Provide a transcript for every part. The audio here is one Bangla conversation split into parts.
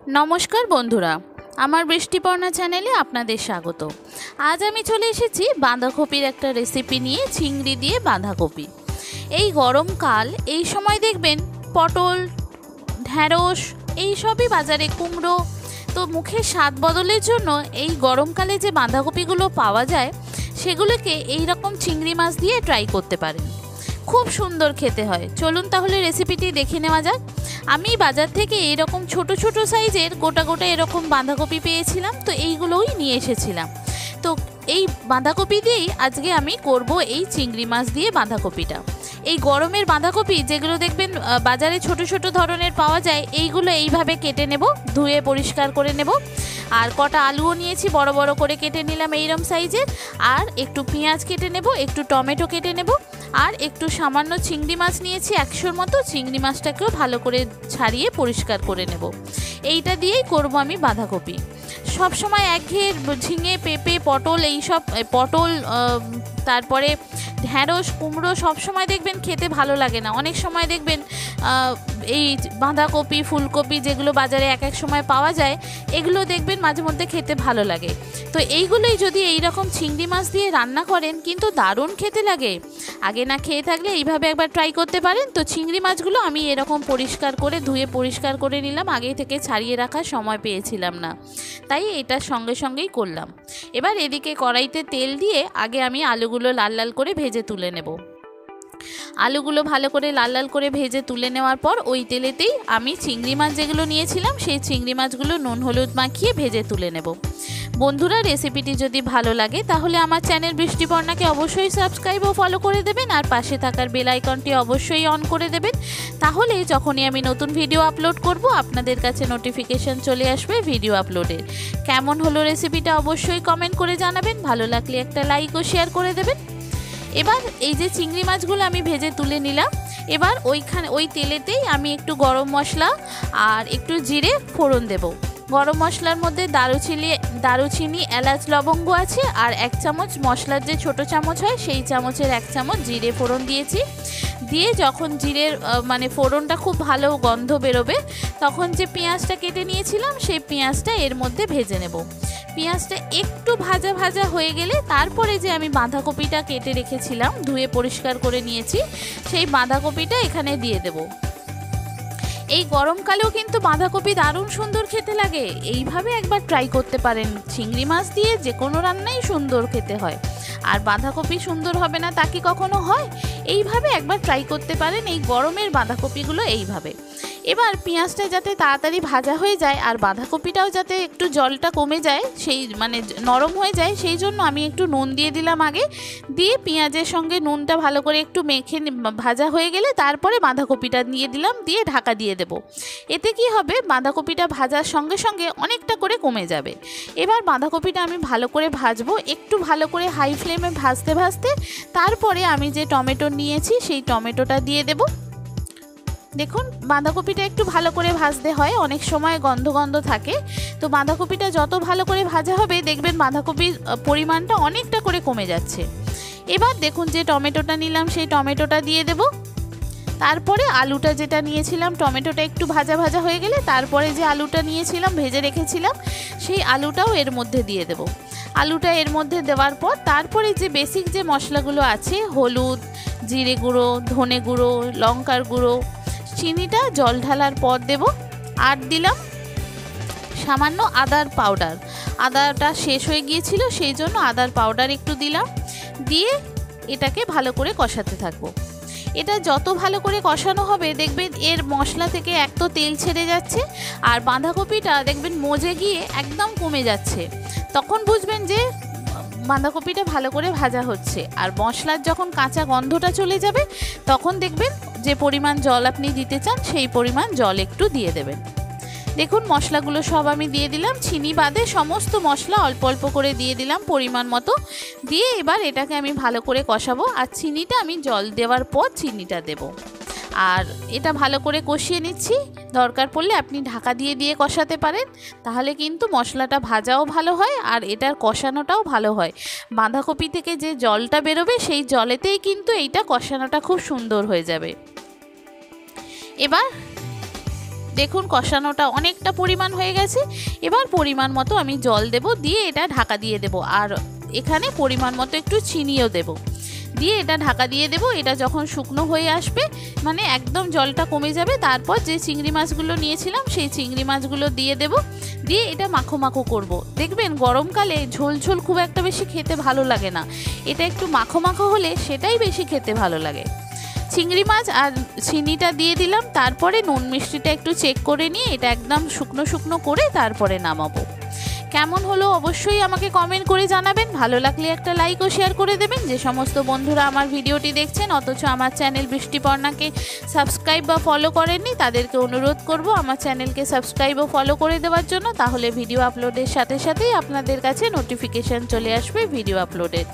নমস্কার বন্ধুরা, আমার বৃষ্টিপর্ণা চ্যানেলে আপনাদের স্বাগত। আজ আমি চলে এসেছি বাঁধাকপির একটা রেসিপি নিয়ে, চিংড়ি দিয়ে বাঁধাকপি। এই গরমকাল, এই সময় দেখবেন পটল, ঢ্যাঁড়স এই সবই বাজারে, কুমড়ো। তো মুখের স্বাদ বদলের জন্য এই গরমকালে যে বাঁধাকপিগুলো পাওয়া যায় সেগুলোকে এই রকম চিংড়ি মাছ দিয়ে ট্রাই করতে পারেন। খুব সুন্দর খেতে হয়। চলুন তাহলে রেসিপিটি দেখে নেওয়া যাক। আমি বাজার থেকে এরকম ছোট ছোট সাইজের গোটা গোটা এরকম বাঁধাকপি পেয়েছিলাম, তো এইগুলোই নিয়ে এসেছিলাম। তো এই বাঁধাকপি দিয়েই আজকে আমি করব এই চিংড়ি মাছ দিয়ে বাঁধাকপিটা। এই গরমের বাঁধাকপি যেগুলো দেখবেন বাজারে ছোট ছোট ধরনের পাওয়া যায়, এইগুলো এইভাবে কেটে নেব, ধুয়ে পরিষ্কার করে নেব। আর কটা আলুও নিয়েছি, বড় বড় করে কেটে নিলাম এইরকম সাইজের। আর একটু পেঁয়াজ কেটে নেব, একটু টমেটো কেটে নেব, আর একটু সামান্য চিংড়ি মাছ নিয়েছি 100-র মতো। চিংড়ি মাছটাকেও ভালো করে ছাড়িয়ে পরিষ্কার করে নেব। এইটা দিয়েই করব আমি বাঁধাকপি। সব সময় একঘেয়ে ঝিঙে, পেঁপে, পটল, এইসব পটল, তারপরে ঢ্যাঁড়স, কুমড়ো সব সময় দেখবেন খেতে ভালো লাগে না। অনেক সময় দেখবেন এই বাঁধাকপি, ফুলকপি যেগুলো বাজারে এক এক সময় পাওয়া যায়, এগুলো দেখবেন মাঝে মধ্যে খেতে ভালো লাগে। তো এইগুলোই যদি এই রকম চিংড়ি মাছ দিয়ে রান্না করেন, কিন্তু দারুণ খেতে লাগে। আগে না খেয়ে থাকলে এইভাবে একবার ট্রাই করতে পারেন। তো চিংড়ি মাছগুলো আমি এরকম পরিষ্কার করে ধুয়ে পরিষ্কার করে নিলাম, আগে থেকে ছাড়িয়ে রাখার সময় পেয়েছিলাম না, তাই এটার সঙ্গে সঙ্গেই করলাম। এবার এদিকে কড়াইতে তেল দিয়ে আগে আমি আলুগুলো লাল লাল করে ভেজে তুলে নেব। আলুগুলো ভালো করে লাল লাল করে ভেজে তুলে নেওয়ার পর ওই তেলেতেই আমি চিংড়ি মাছ যেগুলো নিয়েছিলাম সেই চিংড়ি মাছগুলো নুন হলুদ মাখিয়ে ভেজে তুলে নেব। বন্ধুরা, রেসিপিটি যদি ভালো লাগে তাহলে আমার চ্যানেল বৃষ্টিপর্ণাকে অবশ্যই সাবস্ক্রাইব ও ফলো করে দেবেন, আর পাশে থাকার বেল আইকনটি অবশ্যই অন করে দেবেন। তাহলে যখনই আমি নতুন ভিডিও আপলোড করব আপনাদের কাছে নোটিফিকেশন চলে আসবে ভিডিও আপলোডের। কেমন হলো রেসিপিটা অবশ্যই কমেন্ট করে জানাবেন, ভালো লাগলে একটা লাইক ও শেয়ার করে দেবেন। এবার এই যে চিংড়ি মাছগুলো আমি ভেজে তুলে নিলাম, এবার ওই তেলেতেই আমি একটু গরম মশলা আর একটু জিরে ফোড়ন দেব। গরম মশলার মধ্যে দারুচিনি, এলাচ, লবঙ্গ আছে, আর 1 চামচ মশলার যে ছোট চামচ হয় সেই চামচের 1 চামচ জিরে ফোড়ন দিয়েছি। দিয়ে যখন জিরের ফোড়নটা খুব ভালো গন্ধ বেরোবে, তখন যে পেঁয়াজটা কেটে নিয়েছিলাম সেই পেঁয়াজটা এর মধ্যে ভেজে নেব। পেঁয়াজটা একটু ভাজা ভাজা হয়ে গেলে তারপরে যে আমি বাঁধাকপিটা কেটে রেখেছিলাম, ধুয়ে পরিষ্কার করে নিয়েছি, সেই বাঁধাকপিটা এখানে দিয়ে দেব। এই গরমকালেও কিন্তু বাঁধাকপি দারুণ সুন্দর খেতে লাগে। এইভাবে একবার ট্রাই করতে পারেন। চিংড়ি মাছ দিয়ে যে কোনো রান্নাই সুন্দর খেতে হয়, আর বাঁধাকপি সুন্দর হবে না তা কি কখনো হয়? এইভাবে একবার ট্রাই করতে পারেন এই গরমের বাঁধাকপিগুলো এইভাবে। এবার পেঁয়াজটা যাতে তাড়াতাড়ি ভাজা হয়ে যায় আর বাঁধাকপিটাও যাতে একটু জলটা কমে যায়, সেই নরম হয়ে যায়, সেই জন্য আমি একটু নুন দিয়ে দিলাম আগে। দিয়ে পেঁয়াজের সঙ্গে নুনটা ভালো করে একটু মেখে ভাজা হয়ে গেলে তারপরে বাঁধাকপিটা দিয়ে দিলাম, দিয়ে ঢাকা দিয়ে দেব। এতে কি হবে, বাঁধাকপিটা ভাজার সঙ্গে সঙ্গে অনেকটা করে কমে যাবে। এবার বাঁধাকপিটা আমি ভালো করে ভাজবো, একটু ভালো করে হাই ফ্লেমে ভাজতে ভাজতে তারপরে আমি যে টমেটো নিয়েছি সেই টমেটোটা দিয়ে দেব। দেখুন, বাঁধাকপিটা একটু ভালো করে ভাজতে হয়, অনেক সময় গন্ধ গন্ধ থাকে। তো বাঁধাকপিটা যত ভালো করে ভাজা হবে দেখবেন বাঁধাকপির পরিমাণটা অনেকটা করে কমে যাচ্ছে। এবার দেখুন যে টমেটোটা নিলাম সেই টমেটোটা দিয়ে দেব। তারপরে আলুটা যেটা নিয়েছিলাম, টমেটোটা একটু ভাজা ভাজা হয়ে গেলে তারপরে যে আলুটা নিয়েছিলাম ভেজে রেখেছিলাম সেই আলুটাও এর মধ্যে দিয়ে দেব। আলুটা এর মধ্যে দেওয়ার পর তারপরে যে বেসিক যে মশলাগুলো আছে, হলুদ, জিরে গুঁড়ো, ধনে গুঁড়ো, লঙ্কার গুঁড়ো, চিনিটা জল ঢালার পর দেব। আর দিলাম সামান্য আদার পাউডার। আদাটা শেষ হয়ে গিয়েছিল সেই জন্য আদার পাউডার একটু দিলাম। দিয়ে এটাকে ভালো করে কষাতে থাকবো। এটা যত ভালো করে কষানো হবে দেখবেন এর মশলা থেকে এক তো তেল ছেড়ে যাচ্ছে, আর বাঁধাকপিটা দেখবেন মজে গিয়ে একদম কমে যাচ্ছে। তখন বুঝবেন যে বাঁধাকপিটা ভালো করে ভাজা হচ্ছে। আর মশলার যখন কাঁচা গন্ধটা চলে যাবে তখন দেখবেন যে পরিমাণ জল আপনি দিতে চান সেই পরিমাণ জল একটু দিয়ে দেবেন। দেখুন, মশলাগুলো সব আমি দিয়ে দিলাম, চিনি বাদে সমস্ত মশলা অল্প অল্প করে দিয়ে দিলাম পরিমাণ মতো। দিয়ে এবার এটাকে আমি ভালো করে কষাবো। আর চিনিটা আমি জল দেওয়ার পর চিনিটা দেব। আর এটা ভালো করে কষিয়ে নিচ্ছি। দরকার পড়লে আপনি ঢাকা দিয়ে দিয়ে কষাতে পারেন, তাহলে কিন্তু মশলাটা ভাজাও ভালো হয় আর এটার কষানোটাও ভালো হয়। বাঁধাকপি থেকে যে জলটা বেরোবে সেই জলেতেই কিন্তু এইটা কষানোটা খুব সুন্দর হয়ে যাবে। এবার দেখুন কষানোটা অনেকটা পরিমাণ হয়ে গেছে। এবার পরিমাণ মতো আমি জল দেব, দিয়ে এটা ঢাকা দিয়ে দেব। আর এখানে পরিমাণ মতো একটু চিনিও দেব, দিয়ে এটা ঢাকা দিয়ে দেব। এটা যখন শুকনো হয়ে আসবে, মানে একদম জলটা কমে যাবে, তারপর যে চিংড়ি মাছগুলো নিয়েছিলাম সেই চিংড়ি মাছগুলো দিয়ে দেব, দিয়ে এটা মাখো মাখো করব। দেখবেন গরমকালে ঝোল ঝোল খুব একটা বেশি খেতে ভালো লাগে না, এটা একটু মাখো মাখো হলে সেটাই বেশি খেতে ভালো লাগে। চিংড়ি মাছ আর চিনিটা দিয়ে দিলাম, তারপরে নুন মিষ্টিটা একটু চেক করে নিয়ে এটা একদম শুকনো শুকনো করে তারপরে নামাবো। কেমন হলো অবশ্যই আমাকে কমেন্ট করে জানাবেন। ভালো লাগলে একটা লাইক ও শেয়ার করে দেবেন। যে সমস্ত বন্ধুরা আমার ভিডিওটি দেখছেন অথচ আমার চ্যানেল বৃষ্টিপর্ণাকে সাবস্ক্রাইব বা ফলো করেননি, তাদেরকে অনুরোধ করব আমার চ্যানেলকে সাবস্ক্রাইব ও ফলো করে দেওয়ার জন্য। তাহলে ভিডিও আপলোডের সাথে সাথেই আপনাদের কাছে নোটিফিকেশান চলে আসবে ভিডিও আপলোডের।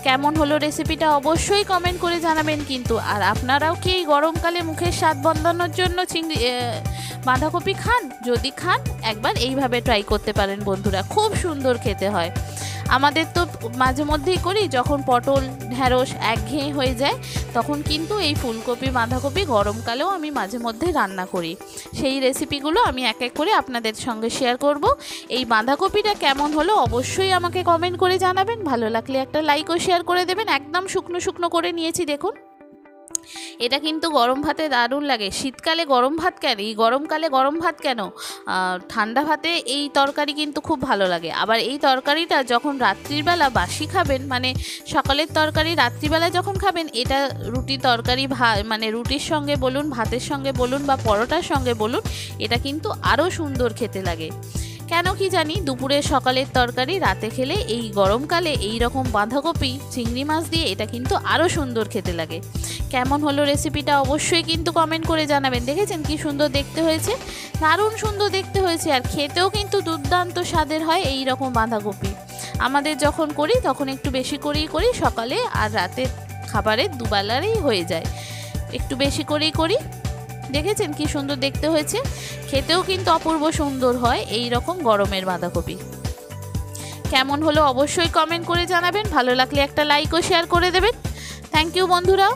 কেমন হলো রেসিপিটা অবশ্যই কমেন্ট করে জানাবেন কিন্তু। আর আপনারাও কি এই গরমকালে মুখের স্বাদ বদলানোর জন্য বাঁধাকপি খান? যদি খান একবার এইভাবে ট্রাই করতে পারেন বন্ধুরা, খুব সুন্দর খেতে হয়। আমাদের তো মাঝে মধ্যেই করি, যখন পটল ঢ্যাঁড়স একঘেয়ে হয়ে যায় তখন কিন্তু এই ফুলকপি বাঁধাকপি গরমকালেও আমি মাঝে মধ্যে রান্না করি। সেই রেসিপিগুলো আমি এক এক করে আপনাদের সঙ্গে শেয়ার করব। এই বাঁধাকপিটা কেমন হলো অবশ্যই আমাকে কমেন্ট করে জানাবেন। ভালো লাগলে একটা লাইক ও শেয়ার করে দেবেন। একদম শুকনো শুকনো করে নিয়েছি দেখুন। এটা কিন্তু গরম ভাতে দারুণ লাগে। শীতকালে গরম ভাত কেন, এই গরমকালে গরম ভাত কেন, ঠান্ডা ভাতে এই তরকারি কিন্তু খুব ভালো লাগে। আবার এই তরকারিটা যখন রাত্রিবেলা বাসি খাবেন, মানে সকালের তরকারি রাত্রিবেলা যখন খাবেন, এটা রুটি তরকারি মানে রুটির সঙ্গে বলুন, ভাতের সঙ্গে বলুন বা পরোটার সঙ্গে বলুন, এটা কিন্তু আরও সুন্দর খেতে লাগে। কেন কি জানি, দুপুরে সকালের তরকারি রাতে খেলে এই গরমকালে এই রকম বাঁধাকপি চিংড়ি মাছ দিয়ে এটা কিন্তু আরও সুন্দর খেতে লাগে। কেমন হলো রেসিপিটা অবশ্যই কিন্তু কমেন্ট করে জানাবেন। দেখেছেন কি সুন্দর দেখতে হয়েছে, দারুণ সুন্দর দেখতে হয়েছে। আর খেতেও কিন্তু দুর্দান্ত স্বাদের হয় এই রকম বাঁধাকপি। আমাদের যখন করি তখন একটু বেশি করেই করি, সকালে আর রাতে খাবারের দুবেলারই হয়ে যায়, একটু বেশি করেই করি। দেখেছেন কি সুন্দর দেখতে হয়েছে, খেতেও কিন্তু অপূর্ব সুন্দর হয় এই রকম গরমের বাঁধাকপি। কেমন হলো অবশ্যই কমেন্ট করে জানাবেন। ভালো লাগলে একটা লাইক ও শেয়ার করে দেবেন। থ্যাংক ইউ বন্ধুরা।